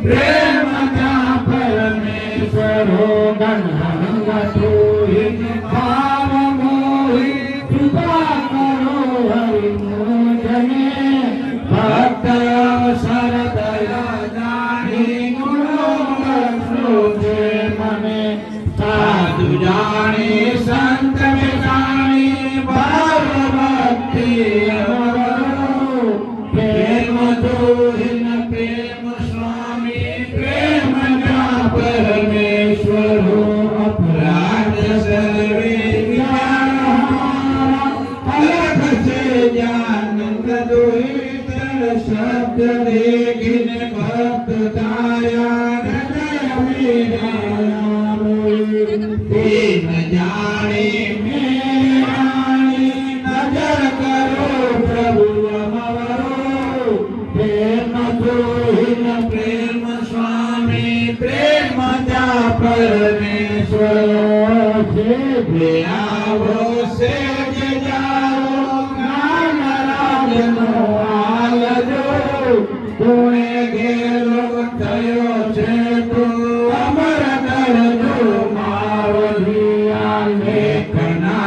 प्रेम का परमेश्वर हो गणहंग तू ही भाव मोहि कृपा करो हरि मुझने भक्त अवसर दया जानी गुणों सोचे मने साधु जानी संत में जानी भाव भक्ति प्रेम दोहिन प्रेम स्वामी प्रेम का परमेश्वर हो अपराध सर्वे ज्ञान हमारा अलग से जानंद दोहित शब्द देखिन भक्त ताया हृदय तीन जाने मेरे रानी नजर करो प्रभु अमरो प्रेम दोहिन प्रेम स्वामी प्रेम जा परमेश्वर से आओ से जाओ ज्ञान राजनो आलजो तुणे घेरो थयो छे तो अमर करजो मावलिया लेखना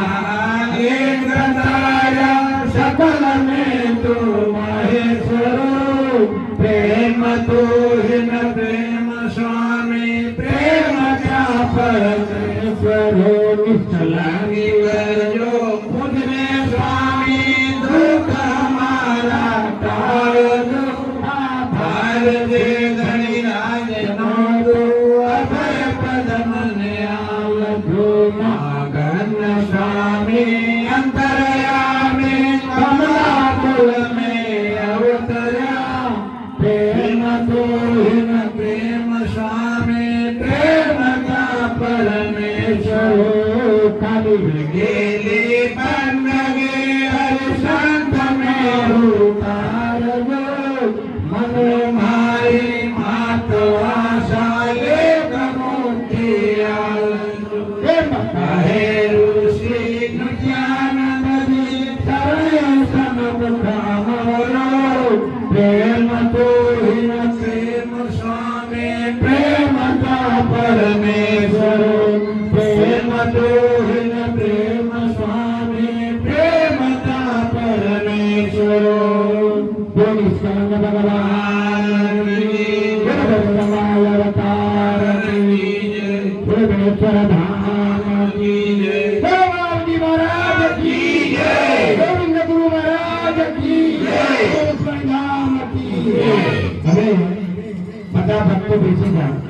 एक तारा सकल में तो महेश्वरो प्रेम दोहिन प्रेम स्वामी प्रेम का परमेश्वरो निष्ठलांगी करजो मुझने स्वामी दुख हमारा टाळजो भार दे धनी राजनो दो अभय पद मने आवजो मागन स्वामी अंतरयामी कमला कुल में अवतरा प्रेम दोहिन प्रेम स्वामी प्रेम का परमेश्वर काली गेली बन गे हर संत में उतार गो मन मारी मात आशा ले कमोती आल कहे ऋषि ज्ञान नदी सरय सनमुख अमरो प्रेम दोहिन प्रेम स्वामी प्रेम का परमेश्वर प्रेम दोहिन प्रेम स्वामी प्रेम का परमेश्वर बोल स्कंद भगवान की जय अवतार की जय धाम की जय गोविंद महाराज की जय गोविंद गुरु महाराज की जय गोविंद धाम की जय। હવે બધા ભક્તો બેસી જાઓ।